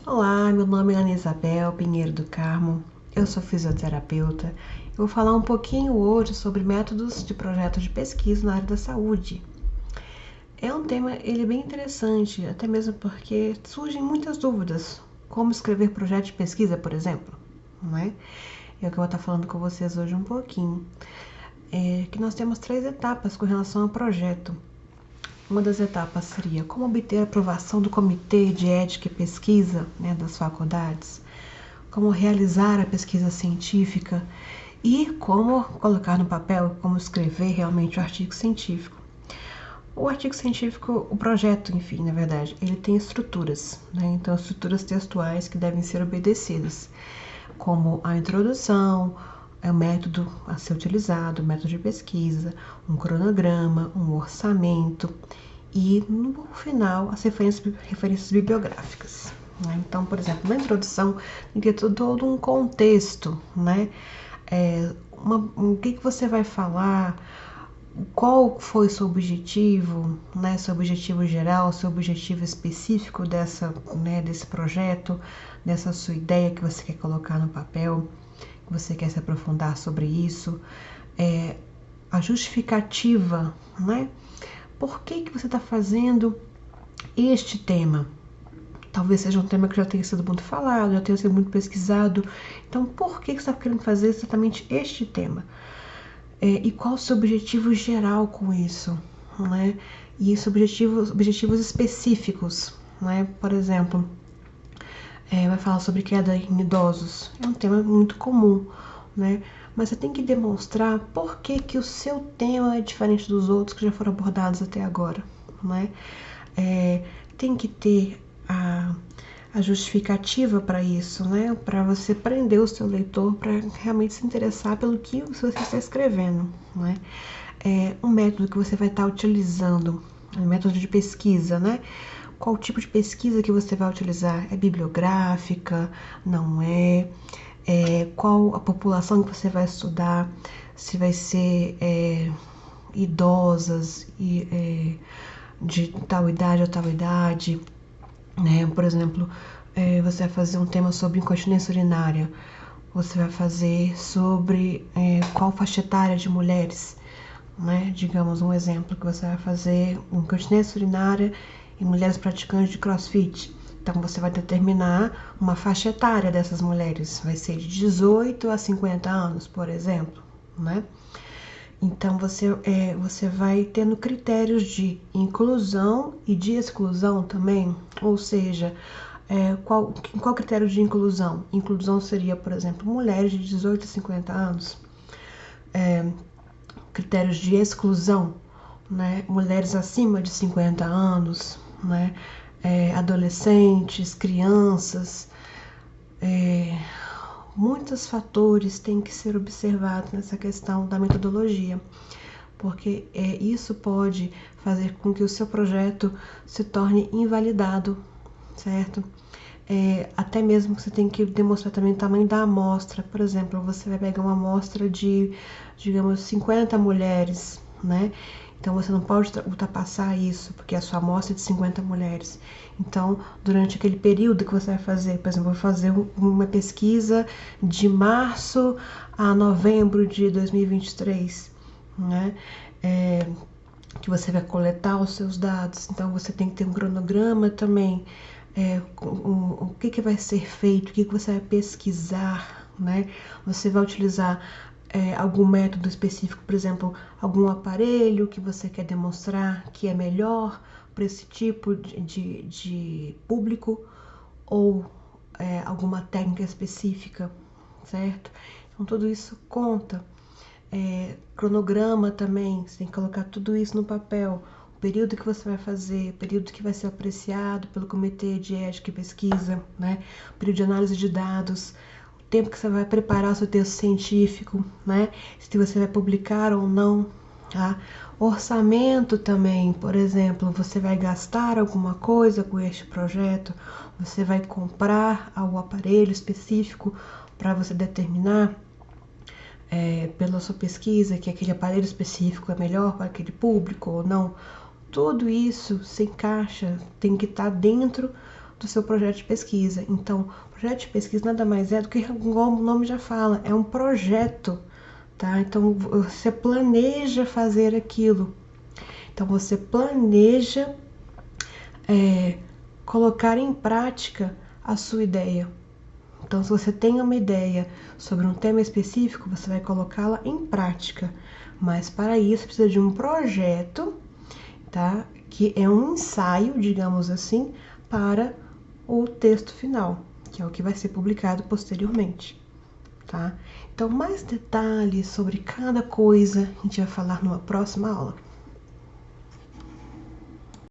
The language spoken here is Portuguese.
Olá, meu nome é Ana Isabel Pinheiro do Carmo, eu sou fisioterapeuta. Eu vou falar um pouquinho hoje sobre métodos de projeto de pesquisa na área da saúde. É um tema bem interessante, até mesmo porque surgem muitas dúvidas, como escrever projeto de pesquisa, por exemplo, não é? É o que eu vou estar falando com vocês hoje um pouquinho. Que nós temos 3 etapas com relação ao projeto. Uma das etapas seria como obter a aprovação do Comitê de Ética e Pesquisa, das faculdades, como realizar a pesquisa científica e como colocar no papel, como escrever realmente o artigo científico. O artigo científico, o projeto, enfim, na verdade, ele tem estruturas, então estruturas textuais que devem ser obedecidas, como a introdução, o método a ser utilizado, o método de pesquisa, um cronograma, um orçamento e, no final, as referências bibliográficas. Então, por exemplo, na introdução tem que ter todo um contexto, o que você vai falar, qual foi seu objetivo, seu objetivo geral, seu objetivo específico desse projeto, dessa sua ideia que você quer colocar no papel, que você quer se aprofundar sobre isso, a justificativa, Por que você está fazendo este tema? Talvez seja um tema que já tenha sido muito falado, já tenha sido muito pesquisado. Então, por que você está querendo fazer exatamente este tema? E qual o seu objetivo geral com isso? E objetivos específicos. Por exemplo, vai falar sobre queda em idosos. É um tema muito comum, mas você tem que demonstrar por que o seu tema é diferente dos outros que já foram abordados até agora, tem que ter a justificativa para isso, para você prender o seu leitor para realmente se interessar pelo que você está escrevendo, um método que você vai estar utilizando, um método de pesquisa, Qual tipo de pesquisa que você vai utilizar? É bibliográfica? Não é? Qual a população que você vai estudar? Se vai ser idosas e de tal idade a tal idade, Por exemplo, você vai fazer um tema sobre incontinência urinária. Você vai fazer sobre qual faixa etária de mulheres, Digamos um exemplo que você vai fazer incontinência urinária em mulheres praticantes de CrossFit. Então você vai determinar uma faixa etária dessas mulheres, vai ser de 18 a 50 anos, por exemplo, Então você vai tendo critérios de inclusão e de exclusão também, ou seja, qual critério de inclusão? Inclusão seria, por exemplo, mulheres de 18 a 50 anos. Critérios de exclusão, mulheres acima de 50 anos, adolescentes, crianças, muitos fatores têm que ser observados nessa questão da metodologia, porque isso pode fazer com que o seu projeto se torne invalidado, certo? Até mesmo você tem que demonstrar também o tamanho da amostra. Por exemplo, você vai pegar uma amostra de, digamos, 50 mulheres, Então você não pode ultrapassar isso, porque a sua amostra é de 50 mulheres. Então, durante aquele período que você vai fazer, por exemplo, eu vou fazer uma pesquisa de março a novembro de 2023, que você vai coletar os seus dados. Então, você tem que ter um cronograma também. O que vai ser feito, o que você vai pesquisar, Você vai utilizar algum método específico, por exemplo, algum aparelho que você quer demonstrar que é melhor para esse tipo de público ou alguma técnica específica, certo? Então, tudo isso conta. Cronograma também, você tem que colocar tudo isso no papel. O período que você vai fazer, o período que vai ser apreciado pelo Comitê de Ética e Pesquisa, o período de análise de dados, o tempo que você vai preparar o seu texto científico, se você vai publicar ou não, Orçamento também, por exemplo, você vai gastar alguma coisa com este projeto, você vai comprar o aparelho específico para você determinar pela sua pesquisa que aquele aparelho específico é melhor para aquele público ou não. Tudo isso se encaixa, tem que estar dentro do seu projeto de pesquisa. Então, o projeto de pesquisa nada mais é do que, como o nome já fala, é um projeto, tá? Então, você planeja fazer aquilo. Então, você planeja colocar em prática a sua ideia. Então, se você tem uma ideia sobre um tema específico, você vai colocá-la em prática. Mas para isso precisa de um projeto, tá? Que é um ensaio, digamos assim, para o texto final, que é o que vai ser publicado posteriormente, tá? Então, mais detalhes sobre cada coisa a gente vai falar numa próxima aula.